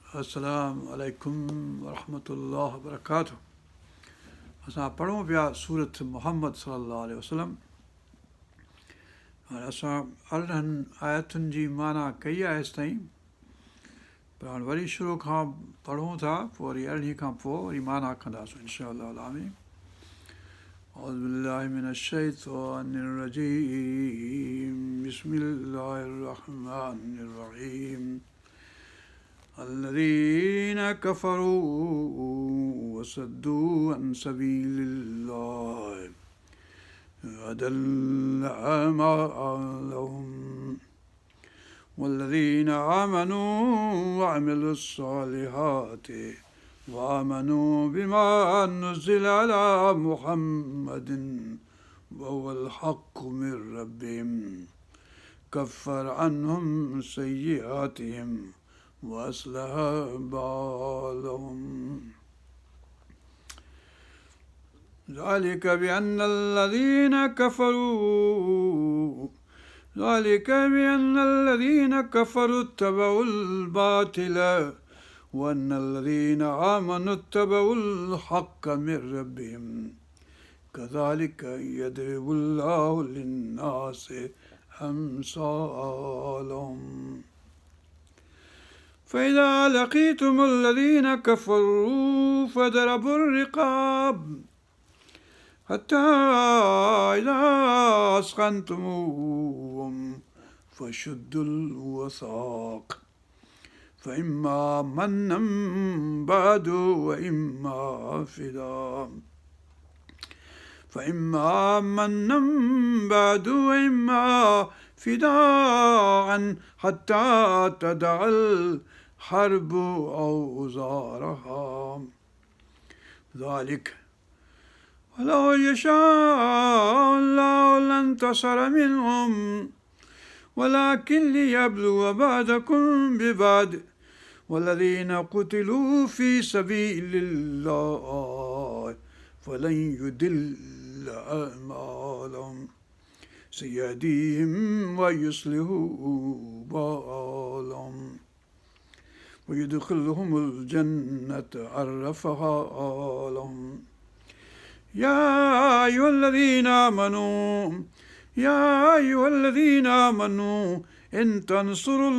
अस्सलामु अलैकुम वरहमतुल्लाहि वबरकातुहू। असां पढ़ूं पिया सूरत मुहम्मद सल्लल्लाहु अलैहि वसल्लम। हाणे असां अरिड़हनि आयतुनि जी माना कई आहे हेसि ताईं, पर हाणे वरी शुरू खां पढ़ूं था, पोइ वरी अरिड़हीं खां पोइ वरी माना कंदासीं इंशा अल्लाह आमीन। أعوذ بالله من الشيطان الرجيم بسم الله الرحمن الرحيم الذين كفروا وصدوا عن سبيل الله أضل أعمالهم والذين آمنوا وعملوا الصالحات وآمنوا بما نزل على محمد وهو الحق من ربهم كفر عنهم سيئاتهم وأصلح بالهم ذلك بأن الذين كفروا اتبعوا الباطل وأن الذين آمنوا اتبعوا الحق من ربهم كذلك يضرب الله للناس أمثالهم فإذا لقيتم الذين كفروا فاضربوا الرقاب حتى إذا أثخنتموهم فشدوا الوثاق فإما منا بعد وإما فداء حتى تدع الحرب أوزارها ذلك ولو يشاء الله لانتصر منهم ولكن ليبلو بعضكم ببعض والذين قتلوا في سبيل الله فلن يضل أعمالهم سيهديهم ويصلح بالهم ويدخلهم الجنة عرفها لهم يا أيها الذين آمنوا إن تنصروا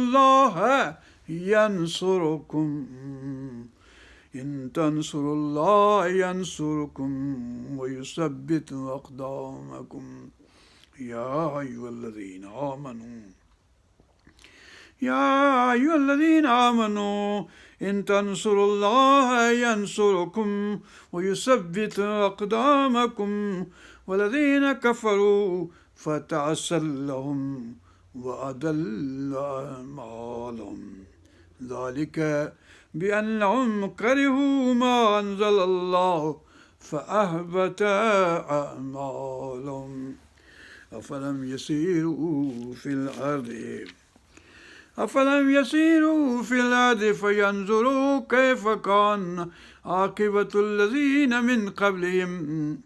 الله ينصركم ويثبت أقدامكم يا أيها الذين آمنوا إن تنصروا الله ينصركم ويثبت أقدامكم والذين كفروا فتعسل لهم وأضل أعمالهم ذلك بأنهم كرهوا ما أنزل الله فأحبط أعمالهم أفلم يسيروا في الأرض فينظروا كيف كان عاقبة الذين من قبلهم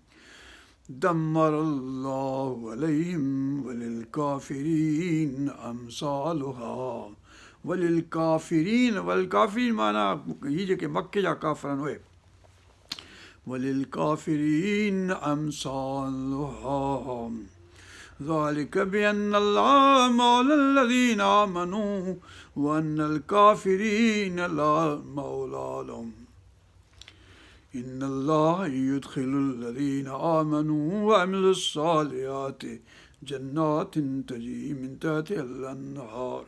دمر الله عليهم وللكافرين أمثالها والكافرين माना ये जेके मक्के जा काफ़िरन हुए وللكافرين أمثالها ذلك بأن الله مولى الذين آمنوا وأن الكافرين لا مولى لهم إن الله يدخل الذين آمنوا وعملوا الصالحات جنات تجري من تحتها الأنهار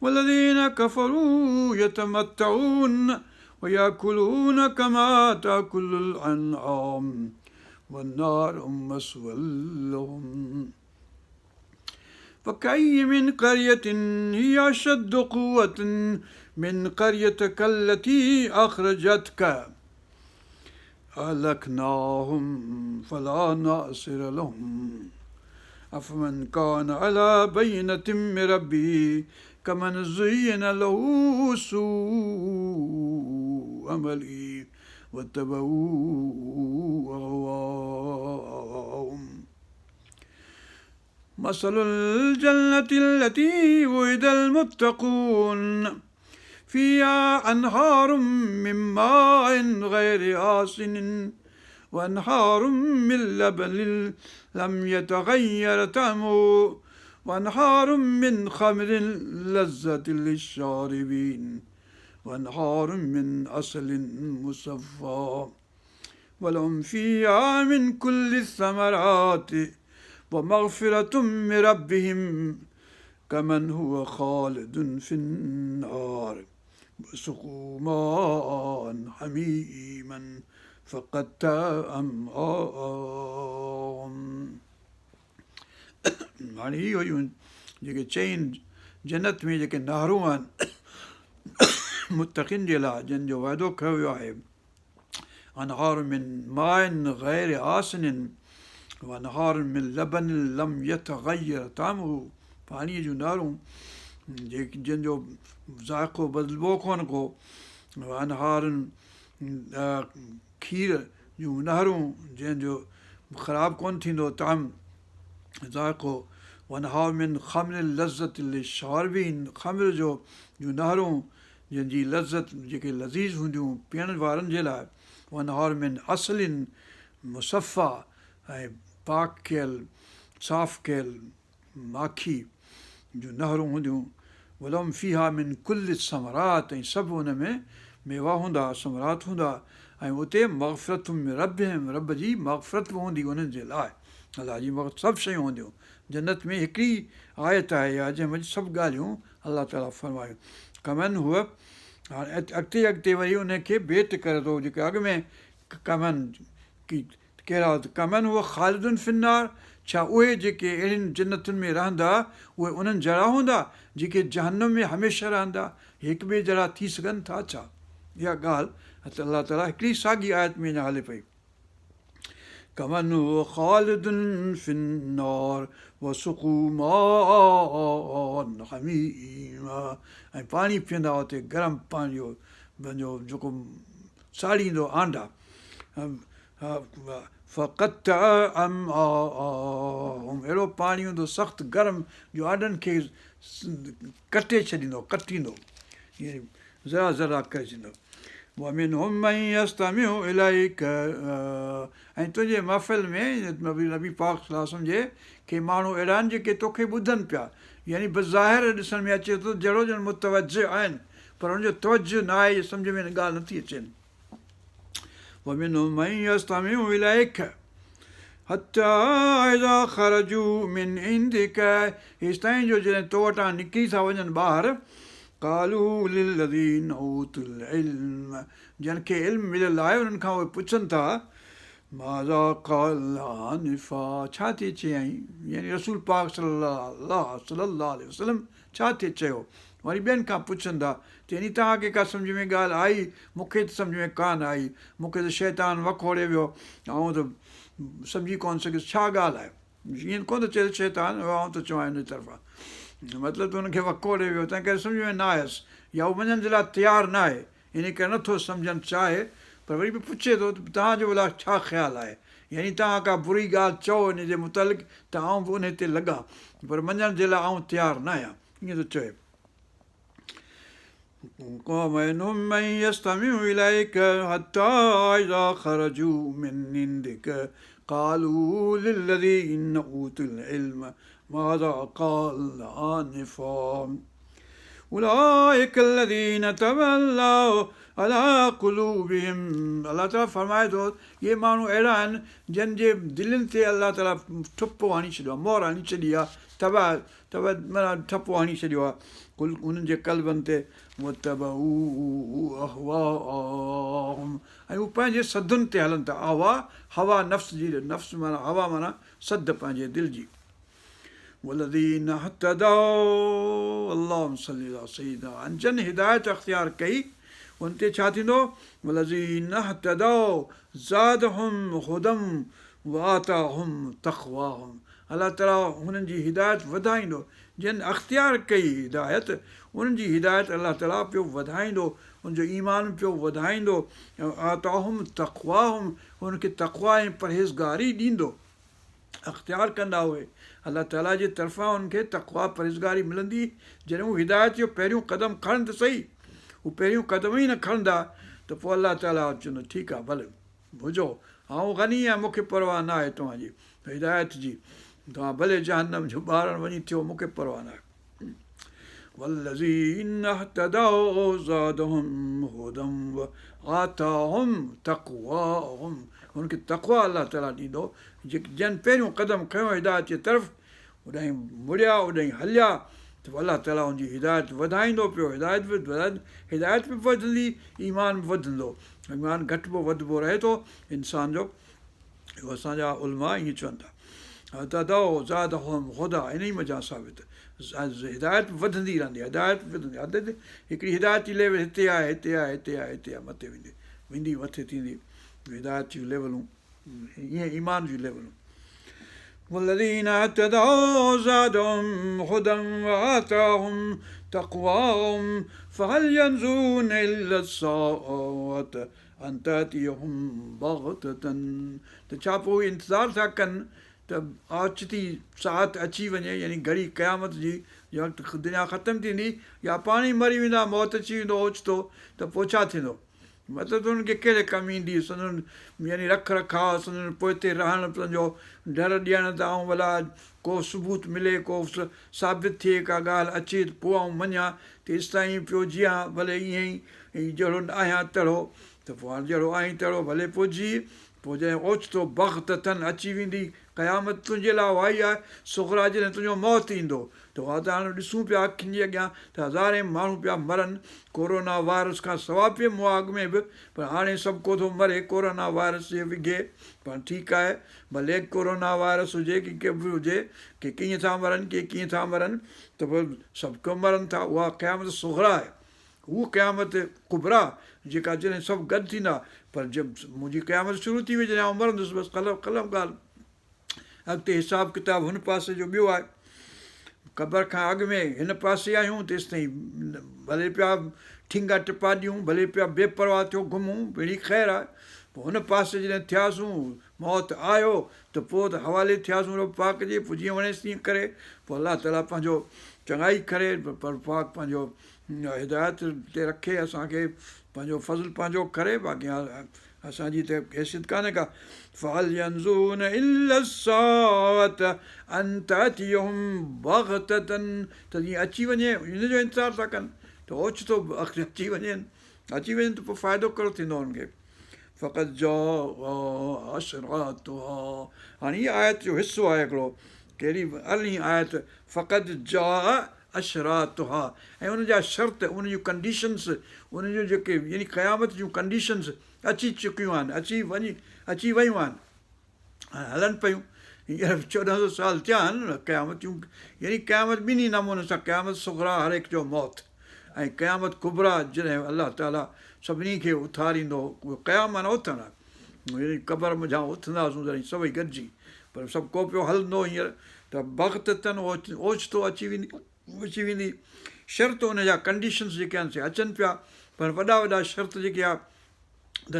والذين كفروا يتمتعون ويأكلون كما تأكل الأنعام والنار مثوى لهم فكأي من قرية هي أشد قوة من قريتك التي أخرجتك أهلكناهم فلا ناصر لهم أفمن كان على بينة من ربه كمن زين له سوء عمله واتبعوا أهواءهم مثل الجنة التي وعد المتقون فيها أنهار من ماء غير آسن وأنهار من لبن لم يتغير طعمه وأنهار من خمر لذة للشاربين وأنهار من عسل مصفى ولهم فيها من كل الثمرات ومغفرة من ربهم كمن هو خالد في النار وسقوا ماء حميما فقطع أمعاءهم. हाणे इहो ई जेके चइनि जन्नत में जेके नहरूं आहिनि मुतक़िन जे लाइ जिन जो वाइदो कयो वियो आहे अनहार मिन माइन गैर आसिनिन वनहार मिन लबन लम यतगय्यर तामहू पाणीअ जूं नहरूं जिन जो ज़ाइक़ो बदिलबो कोन को अनहारनि खीर जूं नहरूं जंहिंजो ख़राबु कोन थींदो ताम ज़ाइक़ो वनहार मिन ख़म्र लज़त लिशारबीन ख़म्र जूं नहरूं जंहिंजी लज़त जेके लज़ीज़ हूंदियूं पीअण वारनि जे लाइ वनहार मिन असलिन मुसफ़ा ऐं पाक कयल साफ़ कयल माखी जूं नहरूं हूंदियूं वलम फ़ीहा मिन कुल समरात ऐं सभु हुन में मेवा हूंदा समरात हूंदा ऐं उते मग़फ़िरत में रब जी मग़फ़िरत बि हूंदी उन्हनि जे लाइ अलाह जी सभु शयूं हूंदियूं जन्नत में हिकिड़ी आयत आहे या जंहिंमें सभु ॻाल्हियूं अलाह ताला फरमायूं कमन हूअ हाणे अॻिते वरी उनखे भेट करे थो जेके अॻ में कमन कहिड़ा कमन हूअ ख़ालिदुन फिन्नार छा उहे जेके अहिड़ियुनि जन्नतुनि में रहंदा उहे उन्हनि जहिड़ा हूंदा जेके जहन्नम में हमेशह रहंदा हिक ॿिए जहिड़ा थी सघनि था छा इहा ॻाल्हि अलाह ताला हिकिड़ी साॻी आयत में अञा हले पई कमन हूअ ख़ालिदुन फिन्नार वसुक़ू माअन हमीमा ऐं पाणी पीअंदा हुते गरम पाणी जो पंहिंजो जेको साड़ींदो आंडा फ़क़त अहिड़ो पाणी हूंदो सख़्तु गरम जो आॾनि खे कटे छॾींदो कटींदो ईअं ज़रा ज़रा करे छॾींदो इलाइक ऐं तुंहिंजे महफ़िल में नबी पाक सलाहु जे के माण्हू अहिड़ा आहिनि जेके तोखे ॿुधनि पिया यानी बज़ाहिर ॾिसण में अचे थो जहिड़ो ॼण मुतवजो आहिनि पर हुनजो तवजो न आहे सम्झ में ॻाल्हि नथी अचेनि हेसि ताईं जो जॾहिं तो वटां निकिरी था वञनि ॿाहिरि कालू लिल्लज़ीन ऊतुल इल्म जिन खे इल्मु मिलियल आहे उन्हनि खां उहे पुछनि था माज़ा क़ाल आनिफ़ा छा थी चयईं यानी रसूल पाक सल्लल्लाहु अलैहि वसल्लम छा थी चयो वरी ॿियनि खां पुछनि था त यानी तव्हांखे का सम्झ में ॻाल्हि आई मूंखे त सम्झ में कान आई मूंखे त शैतान वखोड़े वियो ऐं त सम्झी कोन सघियुसि छा ॻाल्हि आहे ईअं कोन थो चए शैतान आउं त चवां हिन तरफ़ां मतिलबु त हुनखे वखोड़े वियो तंहिं करे सम्झ में न आयसि या उहो मञण जे लाइ तयारु न आहे इन करे नथो सम्झणु चाहे पर वरी बि पुछे थो त तव्हांजो भला छा ख़्यालु आहे यानी तव्हां का बुरी ॻाल्हि चओ हिन जे मुतालिक़ त आउं बि उन ते लॻां पर मञण जे लाइ आउं तयारु न आहियां ईअं थो चए ماذا قال آنفا أولئك الذين تبع الله على قلوبهم अलाह ताला फरमाए थो इहे माण्हू अहिड़ा आहिनि जिन जे दिलनि ते अलाह ताला ठुपो हणी छॾियो आहे मोहर हणी छॾी आहे माना ठपो हणी छॾियो आहे कुल उन्हनि जे कल्बनि ते ऐं उहे पंहिंजे सदुनि ते हलनि था हवा नफ़्स जी नफ़्स माना हवा माना सद पंहिंजे दिलि जी वलदीन हतदौ अल्लाहुम्मा सल्ली अला सय्यिदिना जिन हिदायत अख़्तियार कई उन ते छा थींदो वलदीन हतदौ ज़ादहुम हुदम वाताहुम तक़वाहुम अलाह ताला हुननि जी हिदायत वधाईंदो जिन अख़्तियार कई हिदायत उन्हनि जी हिदायत अलाह ताला पियो वधाईंदो हुनजो ईमान पियो वधाईंदो आताहुम तक़वाहुम हुनखे तक़वा ऐं परहेज़गारी ॾींदो अख़्तियार कंदा उहे अलाह ताला जे तरफ़ां हुनखे तक़वा परहेज़गारी मिलंदी जॾहिं हू हिदायत जो पहिरियों क़दम खणनि त सही हू पहिरियों क़दम ई न खणंदा त पोइ अलाह ताला चवंदो ठीकु आहे भले हुजो आउं गनी आहियां मूंखे परवाह न आहे तव्हांजी हिदायत जी तव्हां भले जहन्नम जो ॿारनि वञी थियो मूंखे परवाह न आहे والذين اهتدوا زادهم هدى وآتاهم تقواهم हुनखे तक़वा अलाह ताला ॾींदो जन पहिरियों क़दम खयो हिदायत जे तरफ़ होॾांहुं मुड़िया होॾांहुं हलिया त अलाह ताला हुनजी हिदायत वधाईंदो पियो हिदायत बि वधंदी ईमान बि वधंदो ईमान घटिबो वधबो रहे थो इंसान जो इहो असांजा उलमा ईअं चवनि था हुदा इन ई मज़ा साबित हिदायत बि वधंदी रहंदी हिदायत बि वधंदी हिकिड़ी हिदायत जी लेवल हिते आहे हिते आहे हिते आहे हिते आहे मथे वेंदी मथे थींदी हिदायत जूं लेवलूं ईअं ईमान जूं लेवलूं والذين اهتدوا زادهم هدى وآتاهم تقواهم فهل ينظرون إلا الساعة أن تأتيهم بغتة त छा पोइ इंतज़ारु था कनि त ओचिती सात अची वञे यानी घड़ी क़यामत जी या दुनिया ख़तमु थींदी या पाण ई मरी वेंदा मौत अची वेंदो ओचितो त पोइ छा थींदो मतिलबु त हुननि खे कहिड़े कमु ईंदी संदन यानी रख रखाव संदन पोइ हिते रहणु पंहिंजो डर ॾियण त ऐं भला को सबूत मिले को साबित थिए का ॻाल्हि अचे त पोइ आउं मञा तेसि ताईं पियो जीअं भले ईअं ई जहिड़ो आहियां तहिड़ो त पोइ हाणे जहिड़ो आहीं तहिड़ो भले पोइ जी पोइ जॾहिं ओचितो बख़्त अथनि अची वेंदी क़यामत तुंहिंजे लाइ उहा ई आहे सुखरा जॾहिं तुंहिंजो मौत ईंदो त उहा त हाणे ॾिसूं पिया अखियुनि जे अॻियां त हज़ारे माण्हू पिया मरनि कोरोना वायरस खां सवाइ पियो मुआ अॻु में बि पर हाणे सभु को थो मरे कोरोना वायरस जे विघे पर ठीकु आहे भले कोरोना वायरस हुजे की के बि हुजे के कीअं था मरनि के कीअं था मरनि त पोइ सभु को मरनि था उहा क़यामत सुखरा आहे हू क़यामत कुबरा जेका जॾहिं सभु गॾु थींदा पर जब मुंहिंजी क़यामत शुरू थी वई जॾहिं आउं मरंदुसि बसि कलम ॻाल्हि अॻिते हिसाबु किताबु हुन पासे जो ॿियो आहे क़बर खां अॻु में हिन पासे आहियूं तेसि ताईं भले पिया ठिंगा टिपा ॾियूं भले पिया बेपरवाह थियो घुमूं अहिड़ी ख़ैरु आहे पोइ हुन पासे जॾहिं थियासीं मौत आयो त पोइ त हवाले थियासीं रब पाक जे पोइ जीअं वणेसि तीअं करे पोइ अलाह ताला पंहिंजो चङाई करे पर पाक पंहिंजो हिदायत ते रखे असांखे पंहिंजो फज़ल पंहिंजो करे बाक़ी असांजी त हैसियत कान्हे का फल यंज़ून इल्ला साअत अन तातियहुम बग़ततन त जीअं अची वञे हिनजो इंतज़ारु था कनि त ओचितो अची वञनि त पोइ फ़ाइदो कहिड़ो थींदो हुनखे फ़क़त जो अशरातुहा हाणे हीअ आयत जो हिसो आहे हिकिड़ो कहिड़ी अरड़ी आयत फ़क़त जा अशरातुहा ऐं उनजा शर्त उन जूं कंडीशन्स उन जूं जेके यानी क़यामत जूं कंडीशन्स अची चुकियूं आहिनि अची वियूं आहिनि हाणे हलनि पियूं हींअर 1400 साल थिया आहिनि न क़यामत जूं यानी क़यामत ॿिन्ही नमूने सां क़यामत सुखरा हर हिकु जो मौत ऐं क़यामत कुबरा जॾहिं अलाह ताला सभिनी खे उथारींदो उहो क़याम माना उथणु यानी क़बर मुंहिंजा उथंदासीं जॾहिं सभई गॾिजी पर सभु को पियो हलंदो हींअर त वक़्त अथनि ओचितो अची वेंदी शर्त उनजा कंडीशन्स जेके आहिनि से अचनि पिया पर वॾा शर्त जेके आहे त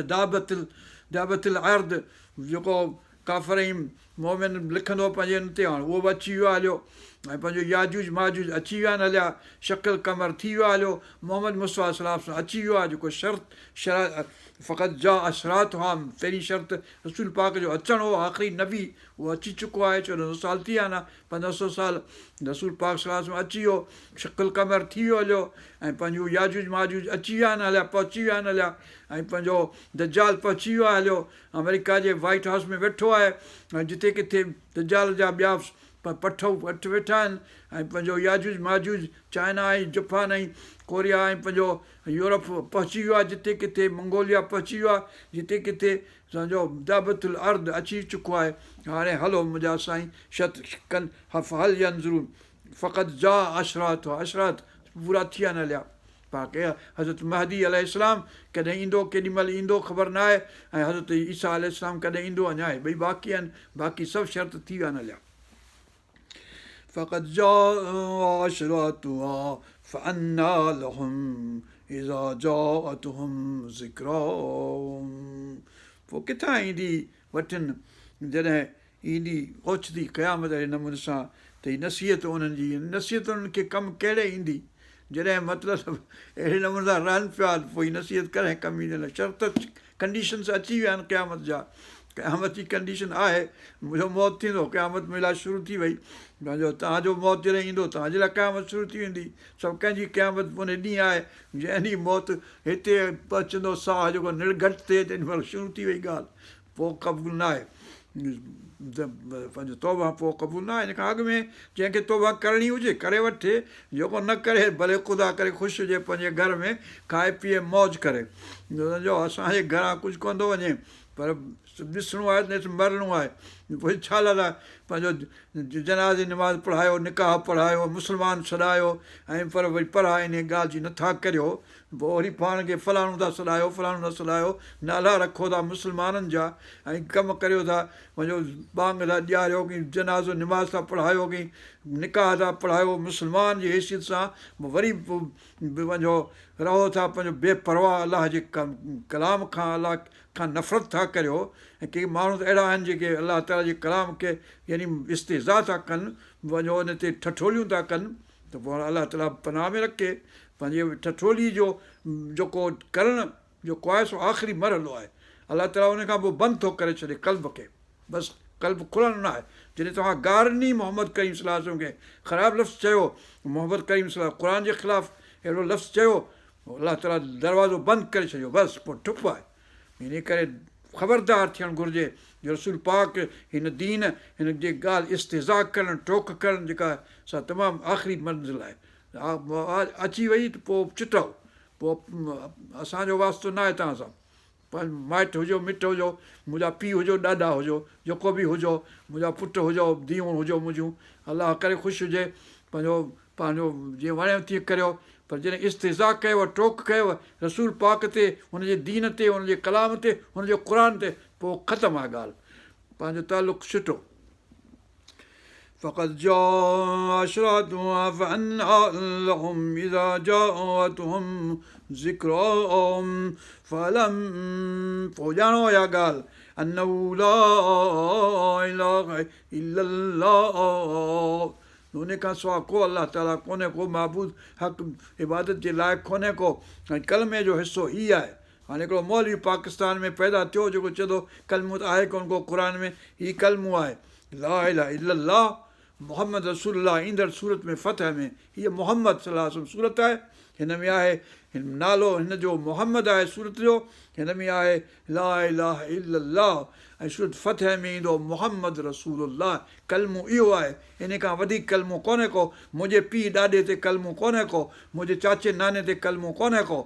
दाबतिल अर्द जेको काफ़र ऐं मोमिन लिखंदो पंहिंजे हिन ते हाणे उहो बि अची वियो आहे हलियो ऐं पंहिंजो याजूज माजूज अची विया आहिनि हलिया शकिल कमर थी वियो आहे हलियो मोहम्मद मुस्तफ़ा सलाम सां अची वियो आहे जेको फ़क़त जा अशरात हा पहिरीं शर्त रसूल पाक जो अचणु हो आख़िरी नबी उहो अची चुको आहे 1400 साल थी विया आहिनि 1500 साल रसूल पाक सलाम सां अची वियो शकिल कमर थी वियो हलियो ऐं पंहिंजो याजूज माजूज अची विया आहिनि हलिया पहुची विया आहिनि हलिया ऐं पंहिंजो दजाल पहुची वियो आहे हलियो अमेरिका जे वाइट हाउस में वेठो आहे ऐं जिते किथे दजाल जा ॿिया पठ वेठा आहिनि ऐं पंहिंजो याजूज माजूज चाइना ऐं जापान ऐं कोरिया ऐं पंहिंजो यूरोप पहुची वियो आहे जिते किथे मंगोलिया पहुची वियो आहे जिते किथे सम्झो दाबतुल अर्द अची चुको आहे हाणे हलो मुंहिंजा साईं हल यंज़ुरून फ़क़त जा अशरात पूरा थी विया आहिनि हलिया बाक़ी हज़रत महदी अलैहिस्सलाम कॾहिं ईंदो केॾी महिल ईंदो ख़बर न आहे ऐं हज़रत ईसा अलैहिस्सलाम कॾहिं ईंदो अञा आहे ॿई बाक़ी आहिनि बाक़ी सभु शर्त थी विया आहिनि हलिया फ़क़त जा अशरातुहा फ़अन्ना लहुम इज़ा जाअतहुम ज़िक्राहुम पोइ किथां ईंदी वठनि जॾहिं ईंदी ओचिती क़यामत जे नमूने सां त हीअ नसीहत उन्हनि जी नसीहत उन्हनि खे कमु कहिड़े ईंदी जॾहिं मतिलबु अहिड़े नमूने सां रहनि पिया पोइ नसीहत करे कमु ईंदे न शर्त कंडीशन्स अची विया आहिनि क़यामत जा क़यामत जी कंडीशन आहे मुंहिंजो मौत थींदो क़यामत में इलाही शुरू थी वई पंहिंजो तव्हांजो मौत जॾहिं ईंदो तव्हांजे लाइ क़यामत शुरू थी वेंदी सभु कंहिंजी क़यामत उन ॾींहुं आहे जंहिं ॾींहुं मौत हिते अचंदो साहु जेको निर्घट थिए तेॾी महिल शुरू थी वई ॻाल्हि पोइ क़बूल न आहे पंहिंजो तौबा पोइ क़बूल न आहे हिन खां अॻु में जंहिंखे तौबा करणी हुजे करे वठे जेको न करे भले ख़ुदा करे ख़ुशि हुजे पंहिंजे घर में खाए पीए मौज करे सम्झो असांजे घरां कुझु कोन थो वञे पर ॾिसणो आहे न मरणो आहे पोइ छा लाइ पंहिंजो जनाज़े निमाज़ पढ़ायो निकाह पढ़ायो मुस्लमान सॾायो ऐं पर वरी पढ़ाए इन ॻाल्हि जी नथा करियो पोइ वरी पाण खे फलाणो था सॾायो फलाणो था सॾायो नाला रखो था मुस्लमाननि जा ऐं कमु करियो था पंहिंजो बांग था ॾियारियो की जनाज़ो निमाज़ था पढ़ायो की निकाह था पढ़ायो मुस्लमान जी हैसियत सां वरी पंहिंजो रहो था पंहिंजो बेपरवाह अलाह जे कलाम खां अलाह खां नफ़रत था करियो ऐं के माण्हू त अहिड़ा आहिनि जेके अलाह ताला जे कलाम खे यानी इस्तेज़ा था कनि वञो हुन ते ठठोलियूं था कनि त पोइ अलाह ताला पनाह में रखे पंहिंजे ठठोली जो जेको करणु जेको आहे सो आख़िरी मरहलो आहे अलाह ताला उन खां पोइ बंदि थो करे छॾे कल्ब खे बसि कल्ब खुलणु न आहे जॾहिं तव्हां गारनी मोहम्मद करीम सलाह खे ख़राबु लफ़्ज़ चयो मोहम्मद करीम सलाह क़ुर जे ख़िलाफ़ु अहिड़ो लफ़्ज़ चयो अलाह ताला दरवाज़ो बंदि करे छॾियो बसि पोइ ठुप आहे इन करे ख़बरदार थियणु घुरिजे जो रसूल पाक हिन दीन हिन जे ॻाल्हि इस्तेज़ा करणु टोक करणु जेका सा तमामु आख़िरी मंज़िल आहे अची वई त पोइ चिटाओ पोइ असांजो वास्तो न आहे तव्हां सां पंहिंजो माइटु हुजो मिटु हुजो मुंहिंजा पीउ हुजो ॾाॾा हुजो जेको बि हुजो मुंहिंजा पुट हुजो धीअरूं हुजो मुंहिंजूं अलाह करे ख़ुशि हुजे पंहिंजो जीअं वणियो तीअं करियो पर जॾहिं इस्तेज़ा कयव टोक कयव रसूल पाक ते हुनजे दीन ते हुनजे कलाम ते हुनजे क़ुर ते पोइ ख़तमु आहे ॻाल्हि पंहिंजो तालुक़ु सुठो فقد جاء أشراطها فأنى لهم إذا جاءتهم ذكراهم فلم ॼाणो या ॻाल्हि أنه لا إله إلا الله उन खां सवाइ को अलाह ताला कोन्हे को महबूद हक़ इबादत जे लाइक़ु कोन्हे को ऐं कलमे जो हिसो हीअ आहे हाणे हिकिड़ो मौलवी पाकिस्तान में पैदा थियो जेको चए थो कलमो त आहे कोन को क़ुर में हीअ कलमो आहे ला इलाहा इल्लल्लाह मोहम्मद रसूलुल्लाह ईंदड़ सूरत में फतह में हीअ मोहम्मद सलाह सूरत आहे हिन में आहे नालो हिन जो मोहम्मद आहे सूरत जो हिन में आहे ला इलाहा इल्लल्लाह ऐं सूरत फतह में ईंदो मोहम्मद रसूलुल्लाह कलमो इहो आहे इन खां वधीक कलमो कोन्हे को मुंहिंजे पीउ ॾाॾे ते कलमो कोन्हे को मुंहिंजे चाचे नाने ते कलमो कोन्हे को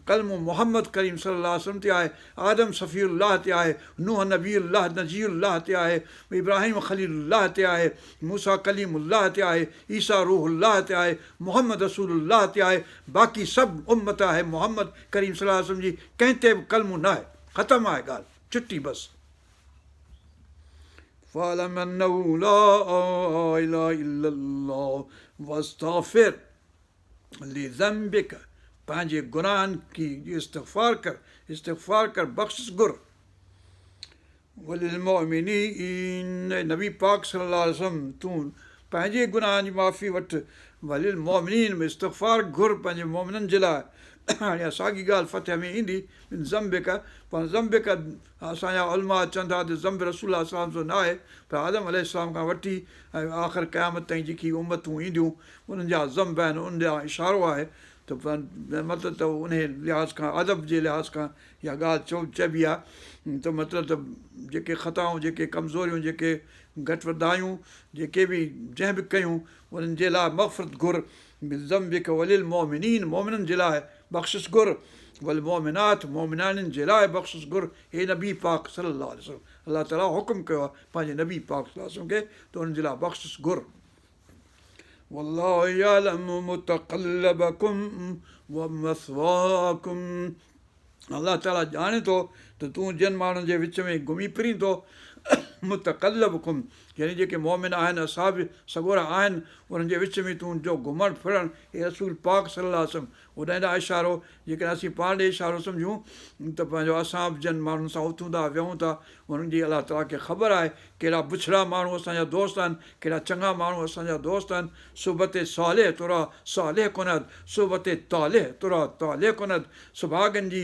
कलमो मोहम्मद करीम सल्लल्लाहु अलैहि वसल्लम ते आहे आदम सफ़ीउल्लाह ते आहे नूह नबीउल्लाह नजीउल्लाह ते आहे इब्राहिम ख़लीलुल्लाह ते आहे मूसा कलीमुल्लाह ते आहे ईसा रूहुल्लाह ते आहे मोहम्मद रसूलुल्लाह ते आहे बाक़ी सभु उम्मत आहे मोहम्मद करीम सल्लल्लाहु अलैहि वसल्लम जी कंहिं ते बि कलमो न आहे ख़तमु आहे ॻाल्हि छुटी बसि فَاعْلَمْ أَنَّهُ لَا إِلَهَ إِلَّا اللَّهُ وَاسْتَغْفِرْ لِذَنبِكَ पंहिंजे गुनाहनि की इस्तिग़फ़ार कर बख़्शिश घुर वलिलमुमिनीन नबी पाक सल्लल्लाहु अलैहि वसल्लम तूं पंहिंजे गुनाहनि जी माफ़ी वठि वलिल मुमिनीन में इस्तिग़फ़ार घुर पंहिंजे मोमिननि जे लाइ हाणे साॻी ॻाल्हि फतह में ईंदी ज़म्बिक पर ज़म्बिक असांजा उलमा चवनि था त ज़म्ब रसूल सलाम जो न आहे पर आदम अलैहिस्सलाम खां वठी ऐं आख़िर क़यामत ताईं जेकी उम्मतूं ईंदियूं उन्हनि जा ज़म्ब आहिनि उन जा इशारो आहे त मतिलबु त उन लिहाज़ खां अदब जे लिहाज़ खां इहा ॻाल्हि चइबी आहे त मतिलबु त जेके ख़ताऊं जेके कमज़ोरियूं जेके घटि वधि आहियूं जेके बि जंहिं बि कयूं उन्हनि जे लाइ मग़फ़िरत घुर ज़म्बिक वलिल मोमिनीन मोमिननि जे लाइ बख़्शिश घुर वल मोमिनात मोमिनानिन जे लाइ बख़्शिश घुर हे नबी पाक सल्लल्लाहु अलैहि वसल्लम अलाह ताला हुकुम कयो आहे पंहिंजे नबी पाक सल्लल्लाहु अलैहि वसल्लम खे त उन्हनि जे लाइ बख़्शिश घुर वल्लाहु यअलमु मुतक़ल्लबकुम व मस्वाकुम अलाह ताला ॼाणे थो त तूं जिन माण्हुनि जे विच में घुमी फिरी थो मुतक़ल्लबकुम यानी जेके मोमिन आहिनि असाब सगोरा आहिनि उन्हनि जे विच में तूं जो घुमणु फिरणु हे रसूल पाक सल्लल्लाहु अलैहि वसल्लम उन ॾांहुं इशारो जेकॾहिं असीं पाण ॾे इशारो सम्झूं त पंहिंजो असां बि जन माण्हुनि सां उथूं था विहूं था उन्हनि जी अलाह ताला खे ख़बर आहे कहिड़ा बुछड़ा माण्हू असांजा दोस्त आहिनि कहिड़ा चङा माण्हू असांजा दोस्त आहिनि सुबते सालेह तुरा सालेह कुनद सुबते तालेह तुरा तालेह कुनद सुभाॻनि जी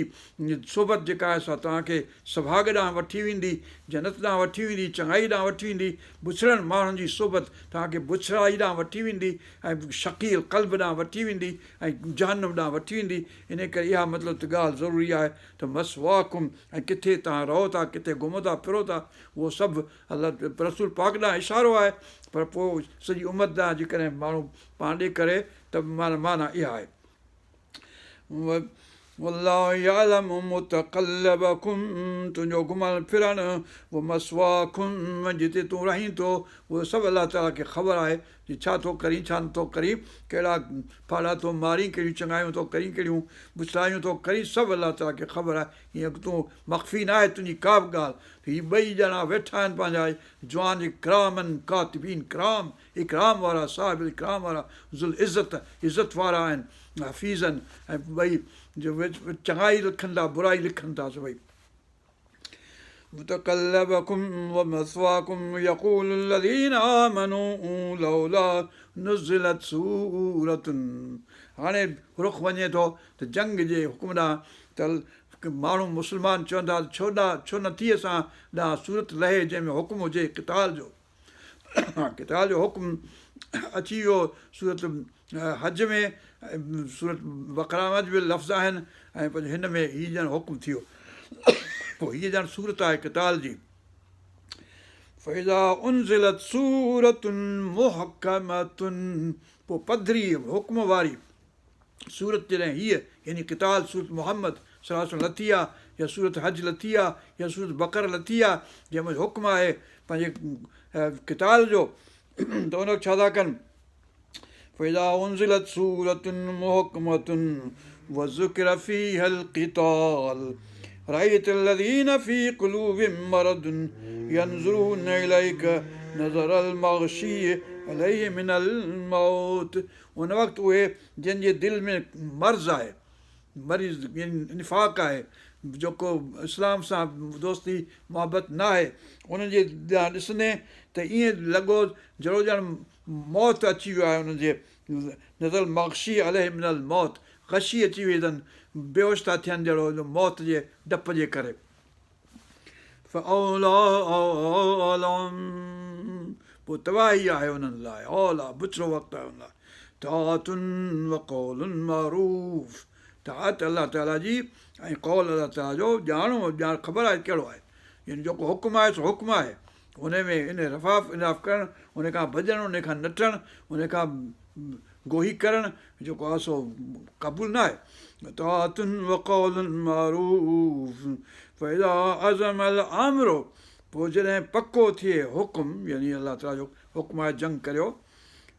सोबत जेका आहे सा तव्हांखे सुभाॻ ॾांहुं वठी वेंदी जन्नत ॾांहुं वठी वेंदी चङाई ॾांहुं वठी वेंदी बुछड़नि माण्हुनि जी सोबत तव्हांखे बुछड़ाई ॾांहुं वठी वेंदी ऐं शकील क़ल्ब ॾांहुं वठी वेंदी ऐं जहन्नम ॾांहुं वठी वेंदी इन करे इहा मतिलबु त ॻाल्हि ज़रूरी आहे त मसवाकुम ऐं किथे तव्हां रहो था किथे घुमो था फिरो था उहो सभु अलाह रसूल पाक ॾांहुं इशारो आहे पर पोइ सॼी उमत ॾांहुं जेकॾहिं माण्हू पाण ॾे करे त माना इहा आहे वल्लाहु यअलमु मुतक़ल्लबकुम तुंहिंजो घुमणु फिरणु उहो मसवाकुम जिते तूं रहीं थो उहो सभु अलाह ताला खे ख़बर आहे कि छा थो करीं छा नथो करीं कहिड़ा फाड़ा थो मारीं कहिड़ियूं चङायूं थो करीं कहिड़ियूं बुछड़ायूं थो करीं सभु अलाह ताला खे ख़बर आहे हीअं तूं मख़फ़ी न आहे तुंहिंजी का बि ॻाल्हि हीअ ॿई ॼणा वेठा आहिनि पंहिंजा जवान इकरामनि कातिबीन इकराम इकराम वारा साहिब इकराम वारा ज़ुल इज़त इज़त वारा आहिनि हफ़ीज़नि ऐं ॿई जो चङाई लिखनि था बुराई लिखनि था सभई मुतक़ल्लबकुम व मसवाकुम यक़ूलु الذين آمنوا लौला नुज़िलत सूरतुन हाणे रुख़ वञे थो त जंग जे हुकुम ॾांहुं त माण्हू मुस्लमान चवंदा छो नथी असां ॾांहुं सूरत लहे जंहिंमें हुकुम हुजे किताल जो हुकुम अची वियो सूरत हज में सूरत बकरा में बि लफ़्ज़ आहिनि ऐं पंहिंजो हिन में हीअ ॼण हुकुम थियो पोइ हीअ ॼण सूरत आहे किताल जी फ़इज़ा उनज़िलत सूरतुन मुहक्कमतुन पोइ पधरी हुकुम वारी सूरत जॾहिं हीअ यानी किताल सूरत मुहम्मद सल्लल्लाहु अलैहि वसल्लम लथी आहे या सूरत हज लथी आहे या सूरत बकर लथी आहे जंहिंमें हुकुम आहे पंहिंजे किताल जो त उन छा था कनि फ़इज़ा उनज़िलत सूरतुन मुहक्कमतुन व ज़ुकिर फ़ीहल क़िताल रअयत الذين في قلوبهم مرض ينظرون إليك نظر المغشي عليه من الموت उन वक़्तु उहे जंहिंजे दिलि में मर्ज़ आहे मरीज़ निफ़ाक़ आहे जेको इस्लाम सां दोस्ती मुहबत न आहे उन्हनि जे ॾांहुं ॾिसंदे त ईअं लॻो जहिड़ो ॼण मौत अची वियो आहे उन्हनि जे नज़र मग़शी अलैहि मिनल मौत ग़शी अची वई अथनि बेहोश था थियनि जहिड़ो मौत जे डप जे करे पोइ तबाही आहे उन्हनि लाइ औला बुछड़ो वक़्तु आहे उन लाइ तातुन व क़ौलुन मारूफ़ तात अलाह ताला जी ऐं कौल अलाह ताला जो ॼाण ख़बर आहे कहिड़ो आहे यानी जेको हुकुम आहे सो हुकुम आहे उन में इन रफ़ाफ़ इनाफ़ करणु उन खां भॼणु उन खां नचणु उन खां गोही करणु जेको आहे सो क़बूल न आहे तातुन व क़ौलुन मारूफ़ फ़इज़ा अज़म अल अम्रो पोइ जॾहिं पको थिए हुकुम यानी अलाह ताला जो हुकुम आहे जंग करियो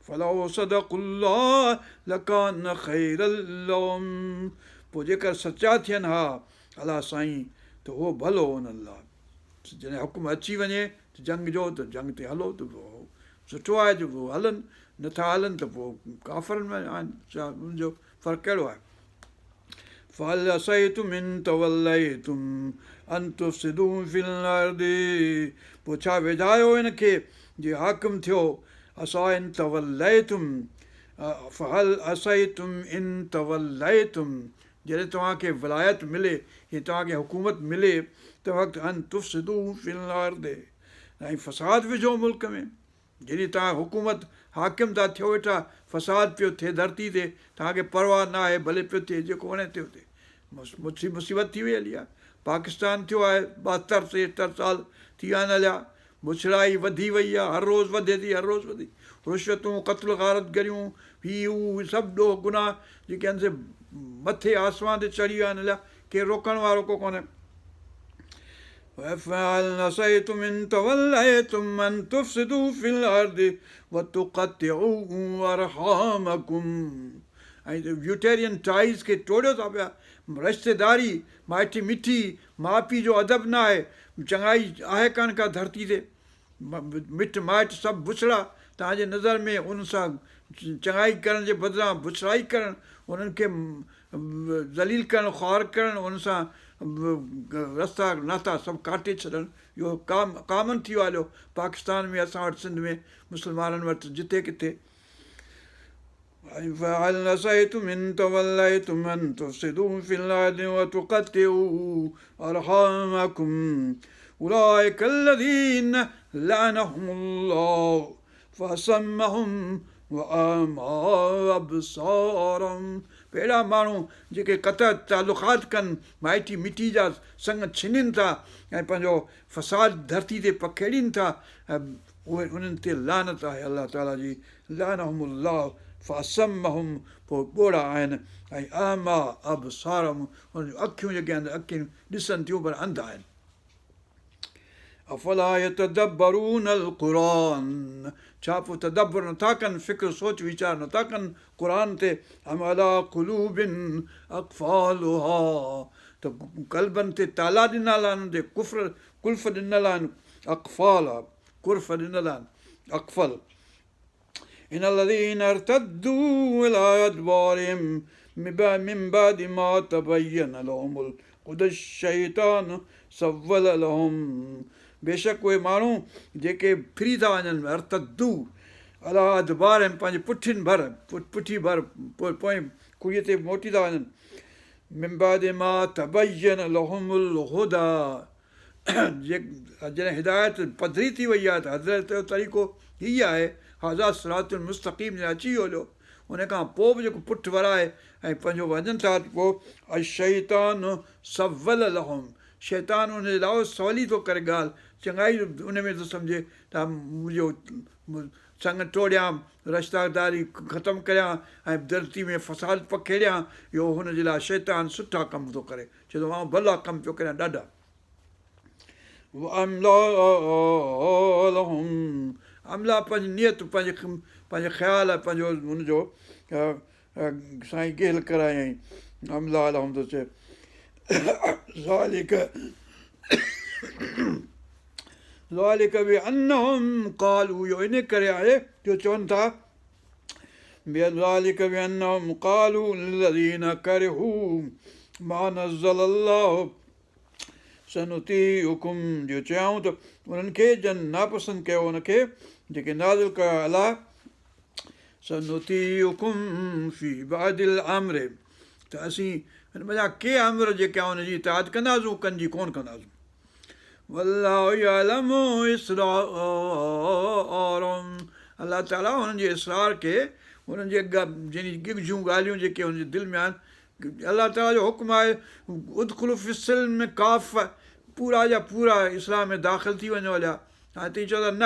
फलौ सदक़ुल्लाह लकान ख़ैरल लहुम पोइ जेकर सचा थियनि हा अलाह साईं त उहो भलो उन्हनि लाइ जॾहिं हुकुम अची वञे त जंग जो त जंग ते हलो त पोइ सुठो आहे जो पोइ हलनि नथा हलनि त पोइ काफ़रनि में आहिनि छा उनजो फ़र्क़ु कहिड़ो आहे फल असैतुम इन तवल्लैतुम अन तुफ़्सिदू फ़िल अर्दि पोइ छा वेझायो हिनखे जे हाकिम थियो असां इन तवल्लैतुम फहल असैतुम इन तवल्लैतुम जॾहिं तव्हांखे विलायत मिले या तव्हांखे हुकूमत मिले त वक़्तु अन तुफ़्सिदू फ़िल अर्दि ऐं फ़साद विझो मुल्क में जॾहिं तव्हां हुकूमत हाकिम था थियो वेठा फ़साद पियो थिए धरती ते तव्हांखे परवाह न आहे भले पियो थिए जेको वणे थियो थिए मुसीबत थी वई हली आहे पाकिस्तान थियो आहे 72-73 साल थी विया आहिनि हलिया बुछड़ाई वधी वई आहे हर रोज़ु वधे थी हर रोज़ु वधी रुश्वतूं क़त्ल गारत गरियूं हीअ उहो सभु ॾोह गुनाह जेके आहिनि से मथे आसमान ते चढ़ी विया आहिनि हलिया केरु रोकण वारो को कोन्हे أَفَعَلْنَسَيْتُمْ إِن تَوَلَّيْتُمْ أَن تُفْسِدُوا فِي الْأَرْضِ وَتُقَطِّعُوا أَرْحَامَكُمْ ऐं यूटेरियन टाइज़ खे टोड़ियो था पिया रिश्तेदारी माइटी मिठी माउ पीउ जो अदब न आहे चङाई आहे कान का धरती ते मिठ माइट सभु बुछड़ा तव्हांजे नज़र में उन सां चङाई करण जे बदिरां बुछड़ाई करणु उन्हनि खे ज़लील करणु ख़्वार करणु उन सां रस्ता नाता सभु काटे छॾणु इहो कामन थी वियो आहे पाकिस्तान में असां वटि सिंध में मुस्लमाननि वटि जिते किथे فهل عسيتم إن توليتم أن تفسدوا في الأرض وتقطعوا أرحامكم أولئك الذين لعنهم الله فأصمهم وأعمى أبصارهم अहिड़ा माण्हू जेके क़तअ तालुक़ात कनि माइटी मिटी जा संग छिननि था ऐं पंहिंजो फ़साद धरती ते पखेड़ीनि था उहे उन्हनि ते लानत आहे अलाह ताला जी लानहुमुल्लाह फ़असम्महुम पोइ ॿोड़ा आहिनि ऐं आमा अबसारहुम हुन जूं अखियूं जेके आहिनि अखियूं ॾिसनि थियूं पर अंधा आहिनि अफला यतदब्बरून अल-क़ुरान छा पोइ तदब्बर नथा कनि फ़िक्र सोच वीचार नथा कनि क़ुर ते अम अला क़ुलूबिन अक़फ़ालुहा त क़ल्बनि ते ताला ॾिनल आहिनि ते कुल्फ़ ॾिनल आहिनि अक़फ़ाल आहे कुर्फ़ ॾिनल आहिनि अक़फ़ल إن الذين ارتدوا إلى أدبارهم من بعد ما تبين لهم الهدى الشيطان سول لهم बेशक उहे माण्हू जेके फिरी था वञनि अर्तदू अला अदबार पंहिंजे पुठियुनि भर पुठी भर पोइ कुड़ीअ ते मोटी था वञनि मिम्बाद मां तबयन लहुमुल हुदा जॾहिं हिदायत पधरी थी वई आहे त हज़रत जो तरीक़ो हीअ आहे हज़ार सिरातुल मुस्तक़ीम जे अची वियो उन खां पोइ बि जेको पुठि वराए ऐं पंहिंजो वञनि था पोइ अशैतान सवल लहुम शैतान उन जे अलावा सवली थो करे ॻाल्हि चङाई उन में थो सम्झे त मुंहिंजो संग टोड़ियां रश्तादारी ख़तमु करियां ऐं धरती में फ़साद पखेड़ियां इहो हुनजे लाइ शैतान सुठा कम थो करे छो त मां भला कमु पियो करियां ॾाढा अमला पंहिंजी नियत पंहिंजे ख़्यालु पंहिंजो हुनजो साईं गेल करायईं अमला अलहम थो चए ज़ालिक बि अन्नहुम क़ालू इहो इन करे आहे जो चवनि था ज़ालिक बि अन्नहुम क़ालू लिल्लज़ीन करिहू मा नज़्ज़ल अल्लाह सनुतीउकुम जो चयाऊं त उन्हनि खे जन नापसंदि कयो उनखे जेके नाज़िल कयो अलाह सनुतीउकुम फी बादिल आमरे त असीं हिन मज़ा के आमिर जेके आहे हुनजी इताद कंदासूं कंजी कोन कंदासूं वल्लाहु यअलमु इसरारहुम अलाह ताला हुननि जे इसरार खे हुननि जे गिगजूं ॻाल्हियूं जेके हुनजे दिलि में आहिनि अलाह ताला जो हुकुम आहे उदखुलु फिस्सिल्म काफ़ पूरा जा पूरा इस्लाम में दाख़िल थी वञो हलिया हाणे तव्हां चओ था न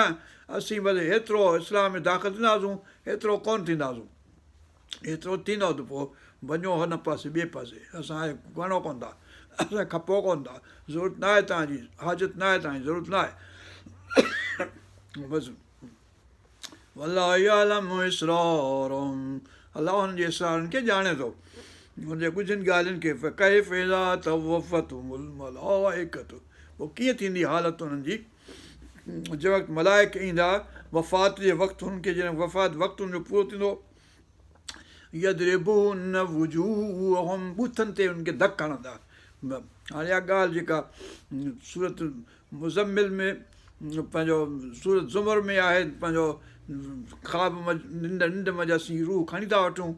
असीं बसि हेतिरो इस्लाम में दाख़िल थींदासूं हेतिरो कोन थींदासूं हेतिरो थींदो त पोइ वञो हिन पासे ॿिए पासे असां वञो कोन था असांखे खपो कोन था ज़रूरत न आहे तव्हांजी हाजत न आहे तव्हांजी ज़रूरत न आहे बसि वल्लाहु यअलमु इसरारहुम अलाह हुननि जे इसरारनि खे ॼाणे थो हुनजे कुझु ॻाल्हियुनि खे कैफ़ इज़ा तवफ़तहुमुल मलाइकतु पोइ कीअं थींदी हालत हुननि जी जंहिं वक़्तु मलाइक ईंदा वफ़ात जे वक़्तु हुननि खे जॾहिं वफ़ात वक़्तु हुनजो पूरो थींदो यदरिबून वुजूहहुम बूथनि ते हुननि खे धक हणंदा हाणे इहा ॻाल्हि जेका सूरत मुज़म्मिल में पंहिंजो सूरत ज़ुमर में आहे पंहिंजो ख़्वाब निंड मज़ा असीं रूह खणी था वठूं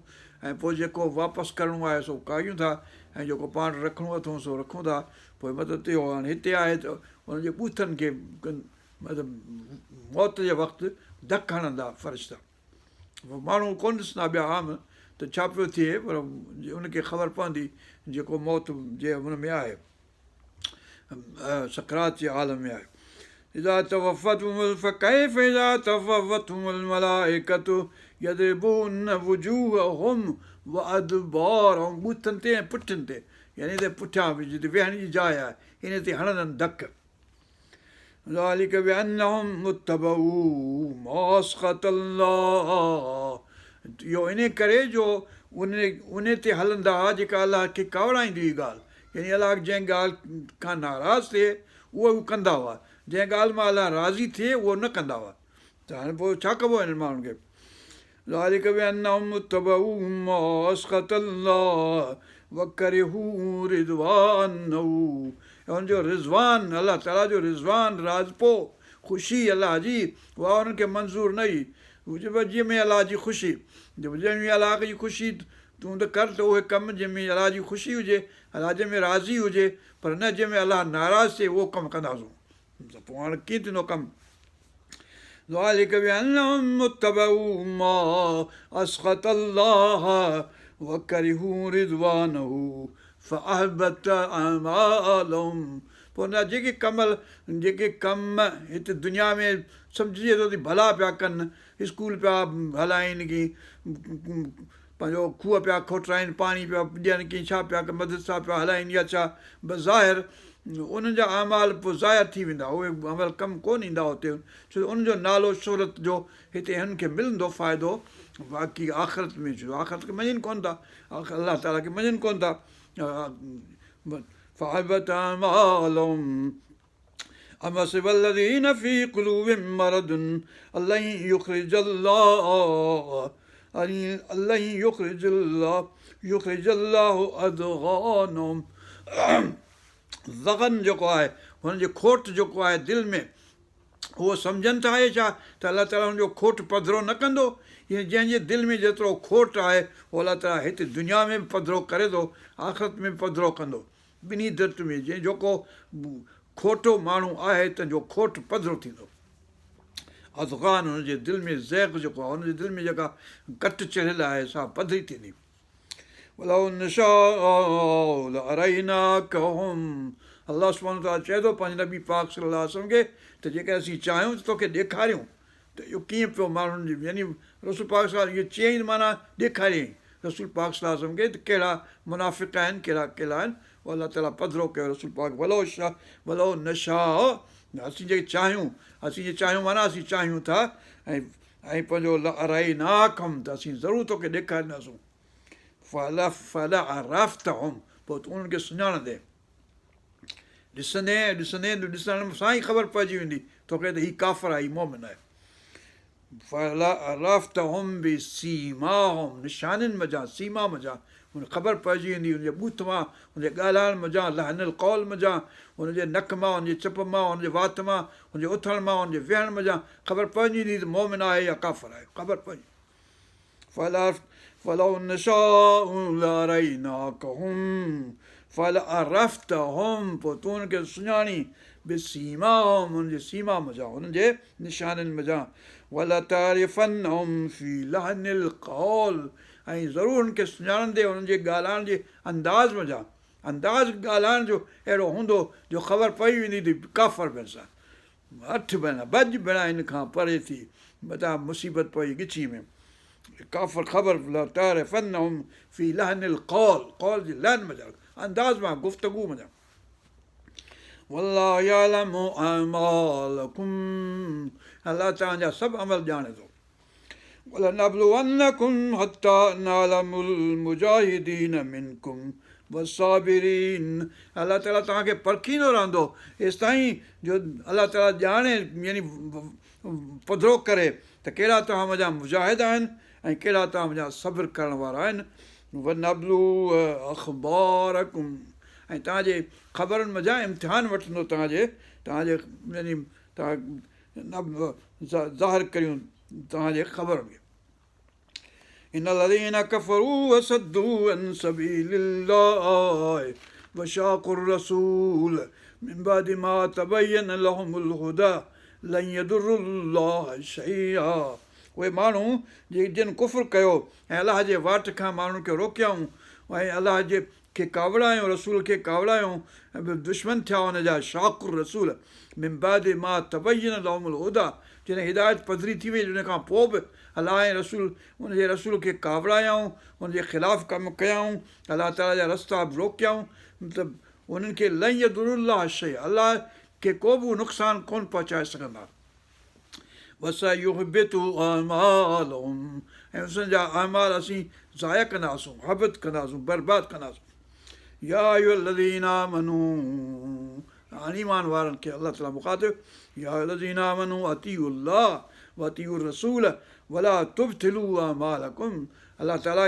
ऐं पोइ जेको वापसि करिणो आहे सो कायूं था ऐं जेको पाण रखिणो अथऊं सो रखूं था पोइ मतिलबु इहो हाणे हिते आहे त हुनजे बूथनि खे मतिलबु मौत जे वक़्तु धक हणंदा फ़रिश्ता माण्हू कोन ॾिसंदा ॿिया आम त छा पियो थिए पर हुनखे ख़बर पवंदी जेको मौत जे हुन में आहे सकरात जे आलम में आहे इज़ा तवफ़तहुमुल फ़कैफ़ इज़ा तवफ़तहुमुल मलाइकतु यदरिबून वुजूहहुम व अदबारहुम बूथनि ते ऐं पुठियुनि ते यानी त पुठियां बि जिते वेहण जी जाइ आहे इन ते हणंदनि धक ज़ालिक बिअन्नहुम मुत्तबऊ मा अस्ख़तल्लाह इहो इन करे जो उन ते हलंदा हुआ जेका अलाह खे कावड़ाईंदी हुई ॻाल्हि यानी अलाह जंहिं ॻाल्हि खां नाराज़ थिए उहो कंदा हुआ जंहिं ॻाल्हि मां अलाह राज़ी थिए उहो न कंदा हुआ। त हाणे पोइ छा कबो हिननि माण्हुनि खे? ذلك بأنهم اتبعوا ما أسخط الله وكرهوا رضوانه. हुनजो रिज़वान, अलाह ताला जो रिज़वान, राज़पो, ख़ुशी अलाह जी, उहा उन्हनि खे मंज़ूरु न हुई। जंहिं में अलाह जी ख़ुशी, जंहिंमें अलाह जी ख़ुशी तूं त कर त उहे कमु जंहिंमें अलाह जी ख़ुशी हुजे, अलाह जंहिंमें राज़ी हुजे, पर न जंहिंमें अलाह नाराज़ थिए उहो कमु कंदासूं। त पोइ हाणे कीअं थींदो कमु? ذلك بأنهم اتبعوا ما أسخط الله وكرهوا رضوانه فأحبط أعمالهم. पोइ न जेके कम हिते दुनिया में सम्झिजे थो भला पिया कनि, स्कूल पिया हलाइनि की पंहिंजो खूह पिया खोटाइनि, पाणी पिया ॾियनि की छा पिया कनि, मदरसा पिया हलाइनि या छा, बज़ाहिर उन्हनि जा अमाल पोइ ज़ाया थी वेंदा, उहे अमल कमु कोन ईंदा हुते, छो जो उनजो नालो शोहरत जो हिते हिननि खे मिलंदो फ़ाइदो, बाक़ी आख़िरत में छो आख़िरत खे मञनि कोन था, अलाह ताला खे मञनि कोन था। فَحَبَطَ أَعْمَالُهُمْ أَمْ حَسِبَ الَّذِينَ فِي قُلُوبِهِم مَّرَضٌ أَن لَّن يُخْرِجَ اللَّهُ أَضْغَانَهُم. ज़ग़न जेको आहे, हुनजे खोट जेको आहे दिलि में, उहो सम्झनि था इहे छा त अलाह ताला हुनजो खोट पधिरो न कंदो? हीअं जंहिंजे दिलि में जेतिरो खोट आहे उहो अलाह ताला हिते दुनिया में बि पधिरो करे थो, आख़िरत में बि पधिरो कंदो, ॿिन्ही दर्त में। जेको खोटो माण्हू आहे तंहिंजो खोट पधिरो थींदो। अज़ग़ान हुनजे दिलि में ज़ैक़ जेको आहे, हुनजे दिलि में जेका कट चढ़ियल आहे सा पधिरी थींदी। वलौ नशाउ लअरैनाकहुम, अलाह सुब्हानहु व तआला चए थो पंहिंजे नबी पाक सल्लल्लाहु अलैहि वसल्लम खे त जेकर असीं चाहियूं त तोखे ॾेखारियूं त इहो कीअं पियो माण्हुनि जी, यानी रसूल पाक सल्लल्लाहु अलैहि वसल्लम इहो चयईं माना ॾेखारियईं रसूल पाक सल्लल्लाहु अलैहि वसल्लम खे त कहिड़ा मुनाफ़िक़ आहिनि, कहिड़ा कहिड़ा आहिनि, उहो अलाह ताला पधिरो कयो रसूल पाक। वलो नशा, असीं जेके चाहियूं माना असीं चाहियूं था ऐं पंहिंजो लअरैनाकहुम, त असीं ज़रूरु तोखे ॾेखारींदासूं। फलअरफ्तहुम, पोइ तूं उन्हनि खे सुञाणंदे, ॾिसंदे ॾिसण सां ई ख़बर पइजी वेंदी तोखे त हीउ काफ़िर आहे, हीउ मोमिन आहे। फलअरफ्तहुम बिसीमाहुम, निशानियुनि मज़ा, सीमा मज़ा हुन ख़बर पइजी वेंदी, हुनजे बूथ मां, हुनजे ॻाल्हाइण मज़ा, लहनिल कौल मज़ा, हुनजे नक मां, हुनजे चप मां, हुनजे वात मां, हुनजे उथण मां, हुनजे वेहण मज़ा ख़बर पइजी वेंदी त मोमिन आहे या काफ़िर आहे, ख़बर पइजी। फलौ नशाउ लअरैनाकहुम फलअरफ्तहुम, पोइ तूं हुनखे सुञाणी बिसीमाहुम, हुनजे सीमा मज़ा, हुनजे निशाननि मज़ा। वलतअरिफन्नहुम फी लहनिल कौल, ऐं ज़रूरु हुनखे सुञाणंदे हुननि जे ॻाल्हाइण जे अंदाज़ मज़ा, अंदाज़ ॻाल्हाइण जो अहिड़ो हूंदो जो ख़बर पई वेंदी त काफ़िर बि सां हथ भेण भॼ भेण हिन खां परे थी, मथां मुसीबत पई ॻिची में, काफ़िर ख़बर लतअरिफन्नहुम फी लहनिल कौल, कौल जी लहन मज़ा, अंदाज़ मां, गुफ़्तगू मज़ा। वल्लाहु यअलमु अअमालकुम, अलाह तव्हांजा सभु अमल ॼाणे थो। वलनबलुवन्नकुम हत्ता नअलमुल मुजाहिदीन मिनकुम वस्साबिरीन, अलाह ताला तव्हांखे परखींदो रहंदो एसिताईं जो अलाह ताला ॼाणे, यानी पधिरो करे त कहिड़ा तव्हां मुंहिंजा मुजाहिद आहिनि ऐं कहिड़ा तव्हां मुंहिंजा सब्र करण वारा आहिनि। वनबलू अख़बारकुम, ऐं तव्हांजे ख़बरुनि मज़ा इम्तिहान वठंदो तव्हांजे यानी तव्हां ज़ाहिर करियूं तव्हांजे ख़बरुनि खे। इनल्लज़ीना कफ़रू वसद्दू अन सबीलिल्लाह वशाक़ुर रसूल मिन बअदि मा तबय्यन लहुमुल हुदा लन यदुर्रुल्लाह शैआ, उहे माण्हू जिन कुफ़्र कयो ऐं अलाह जे वाट खां माण्हुनि खे रोकियऊं ऐं अलाह जे खे कावड़ायूं, रसूल खे कावड़ायूं ऐं दुश्मन थिया हुनजा, शाक़ुर रसूल मिन बअदि मा तबय्यन लहुमुल हुदा, जॾहिं हिदायत पधिरी थी वई उन खां पोइ बि अलाह ऐं रसूल उनजे रसूल खे कावड़ायूं, उनजे ख़िलाफ़ु कमु कयऊं, अलाह ताला जा रस्ता बि रोकियऊं, त उन्हनि खे लन यदुर्रुल्लाह शैआ, अलाह खे को बि नुक़सानु कोन पहुचाए सघंदा। वसयुहबितु अअमालहुम, ऐं उन्हनि जा अमाल असीं ज़ाया कंदासूं, हबित कंदासूं, बर्बादु कंदासूं। या अय्युहल्लज़ीना आमनू हाणे ईमान वारनि खे अलाह ताला मुखातिब या लज़ीना आमनू अतीउल्लाह व अतीउर रसूल वला तुब्तिलू अमालकुम। अलाह ताला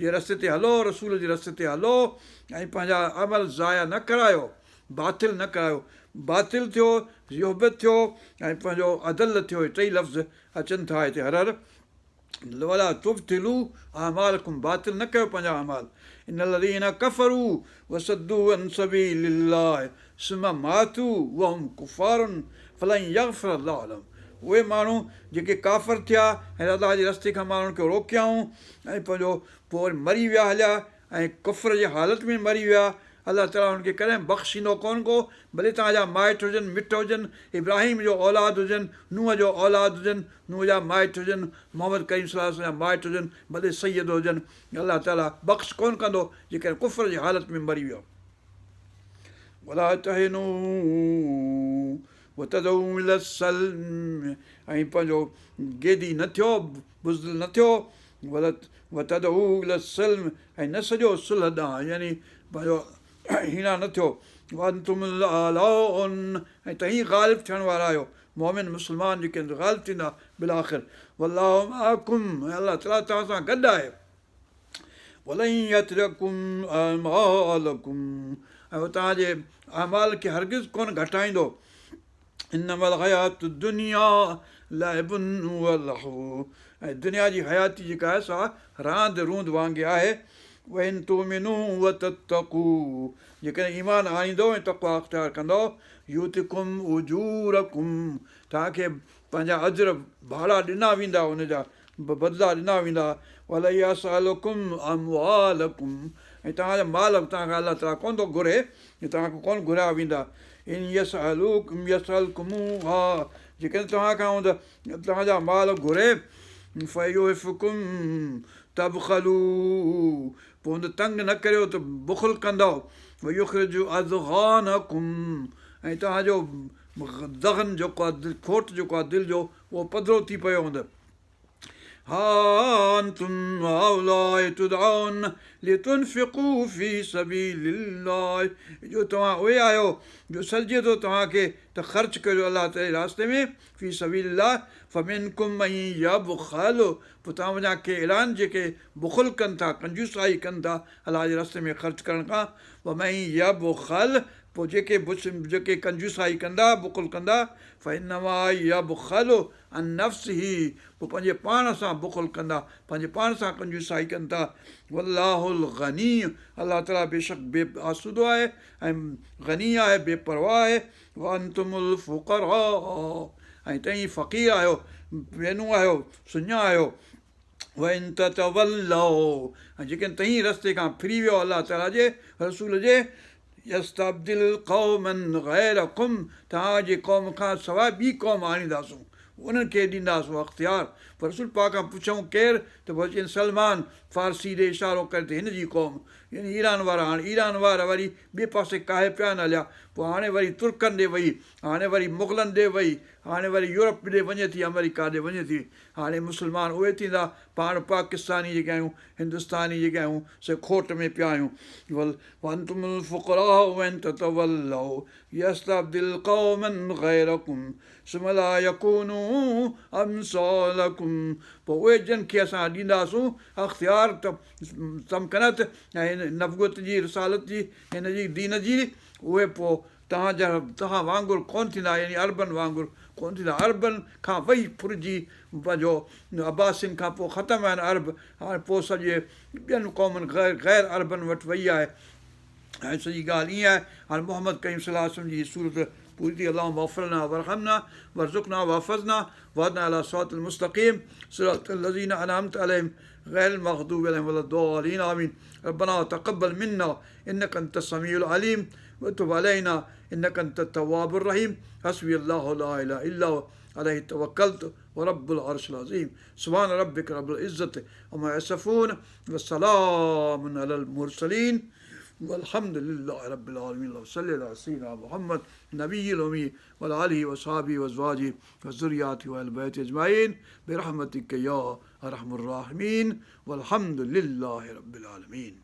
जे रस्ते ते हलो, रसूल जे रस्ते ते हलो ऐं पंहिंजा अमल ज़ाया न करायो, बातिल न करायो। बातिल थियो, ज़ियोबत थियो ऐं पंहिंजो अदल थियो, टे लफ़्ज़ अचनि था हिते हर वला तुब्तिलू अमालकुम, बातिल न कयो पंहिंजा अमाल। इन लज़ीना कफ़रू वसद्दू अन सबीलिल्लाह सुम्मा मातू वहुम कुफ़ारुन फलन यग़फ़िर अल्लाहु लहुम। उहे माण्हू जेके काफ़िर थिया ऐं अलाह जे रस्ते खां माण्हुनि खे रोकियाऊं ऐं पंहिंजो पोइ वरी मरी विया हलिया ऐं कुफ़र जे हालत में मरी विया, अलाह ताला हुननि खे कॾहिं बख़्शींदो कोन को। भले तव्हांजा माइट हुजनि, मिट हुजनि, इब्राहिम जो औलाद हुजनि, नूह जो औलाद हुजनि, नूह जा माइट हुजनि, मोहम्मद करीम सल्लल्लाहु अलैहि वसल्लम जा माइट हुजनि, भले सैयद हुजनि, अलाह ताला बख़्श कोन कंदो जेकॾहिं कुफ़र जी हालत में मरी वियो। वला तहिनू वतदऊ इला सल्म, ऐं पंहिंजो गेदी न थियो, बुज़दिल न थियो, वतदऊ इला सल्म, ऐं न सॼो सुलह ॾांहुं, यानी पंहिंजो हीणा न थियो। वअंतुमुल आलाउन, ऐं तव्हां ग़ालिब थियण वारा आहियो, मोमिन मुस्लमान जेके ग़ालिब थींदा बिल आख़िर। वल्लाहु माअकुम, ऐं अलाह ताला तव्हां सां गॾु आहे। वलन यतरकुम अमालकुम, ऐं उहो तव्हांजे अमाल खे हरगिज़ कोन घटाईंदो। इन्नमल हयातु दुनिया लइबुन व लहू, ऐं दुनिया जी हयाती जेका आहे सा रांदि रूंद वांगुरु आहे। वइन तुमिनू व तत्तकू, जेकॾहिं ईमान आणींदो ऐं तक़वा अख़्तियार कंदो, यूतिकुम उजूरकुम, तव्हांखे पंहिंजा अजर भाड़ा ॾिना वेंदा, हुनजा बदिला ॾिना वेंदा। वला यसअलुकुम अमवालकुम, ऐं तव्हांजा माल तव्हांखां अलाह ताला कोन थो घुरे, तव्हांखां कोन घुरिया वेंदा। इन यसअलुकुमूहा, जेकॾहिं तव्हांखां तव्हांजा माल घुरे, फयुहिफुकुम तबख़लू, पोइ हुन तंग न करियो त बुख़ुल कंदव। युख़रिजु अज़ग़ानकुम, ऐं तव्हांजो ज़ग़न जेको आहे, खोट जेको आहे दिलि जो, उहो पधिरो थी पियो हूंदो। हा अंतुम हाउलाए तुदऔन लितुनफ़िक़ू फ़ी सबीलिल्लाह, जो तव्हां उहे आहियो जो सॾिजे थो तव्हांखे त ख़र्च करियो अलाह जे रास्ते में, फ़ी सबीलिल्लाह। फमिनकुम मन यबख़ल, पोइ तव्हां वञा के अहिड़ा आहिनि जेके बुख़ुल कनि था, कंजूसाई कनि था अलाह जे रस्ते में ख़र्च करण खां। वमन यबख़ल, पोइ जेके कंजूसाई कंदा, बुख़ुल कंदा, फ़इन्नमा यबख़लु अन नफ़्सिही, पोइ पंहिंजे पाण सां बुख़ुल कंदा, पंहिंजे पाण सां कंजूसाई कनि था। वल्लाहुल गनी, अलाह ताला बेशक बेआसूदो आहे ऐं गनी आहे, बेपरवाह आहे। व अंतुमुल फुक़रा, ऐं तव्हीं फ़क़ीर आहियो, वेनू आहियो, सुञा आहियो। व इन ततवल्लौ, ऐं जेकॾहिं तव्हीं रस्ते खां फिरी वियो अलाह ताला जे रसूल जे, यस्तब्दिल क़ौमन ग़ैरकुम, तव्हांजे क़ौम खां सवाइ ॿी क़ौम आणींदासूं, उन्हनि खे ॾींदासीं अख़्तियार। पर रसूल पाक खां पुछऊं केरु, त पोइ चवनि सलमान फ़ारसी ॾे इशारो करे त हिन जी क़ौम, यानी ईरान वारा। हाणे ईरान वारा वरी ॿिए पासे काहे पिया न हलिया, पोइ हाणे वरी तुर्कनि ॾे वई, हाणे वरी मुग़लनि ॾे वई, हाणे वरी यूरोप ॾे वञे थी, अमेरिका ॾे वञे थी। हाणे मुस्लमान उहे थींदा, पाण पाकिस्तानी जेके आहियूं, हिंदुस्तानी जेके आहियूं, से खोट में पिया आहियूं। वअंतुमुल फुक़राउ इन ततवल्लौ यस्तब्दिल क़ौमन ग़ैरकुम सुम्मा ला यकूनू अमसालकुम, पोइ उहे जन खे असां ॾींदासूं अख़्तियार तमकनत ऐं नबूअत जी, रिसालत जी, हिन जी दीन जी। उहे पोइ तव्हां वांगुरु कोन थींदा, यानी अरबनि वांगुरु कोन थींदा। अरबनि खां वही फुरिजी पंहिंजो अब्बासियुनि खां पोइ ख़तमु आहिनि अरब, हाणे पोइ सॼे ॿियनि क़ौमुनि ग़ैर अरबनि वटि वई आहे। ऐं सॼी ॻाल्हि ईअं आहे। हाणे मोहम्मद करीम सल्लल्लाहु अलैहि वसल्लम जी सूरत पूरी थी। अल्लाहुम्मा वफ़िरना वरहमना वरज़ुक़ना वहफ़ज़ना वहदना अला सिरातिल मुस्तक़ीम सिरातिल लज़ीना अनअमत अलैहिम ग़ैरिल मग़दूबि अलैहिम वलद्दालिन आमीन। रब्बना तक़ब्बल मिन्ना इन्नका अंतस समीउल अलीम वतुब अलैना इन्नका अंतत तव्वाबुर रहीम। हस्बी अल्लाहु ला इलाहा इल्ला हु अलैहि तवक्कलतु व रब्बुल अर्शिल अज़ीम। सुब्हान रब्बिका रब्बिल इज़्ज़ति अम्मा यसिफ़ून व सलामुन अलल मुरसलीन वल्हम्दुलिल्लाहि रब्बिल आलमीन। सल्लल्लाहु अला सय्यिदिना मुहम्मद नबिय्यिल उम्मी व अला आलिहि व सहाबिहि व अज़वाजिहि व ज़ुर्रिय्यातिहि व अहलि बैतिहि अजमईन बिरहमतिका या अरहमुर राहिमीन वल्हम्दुलिल्लाहि रब्बिल आलमीन।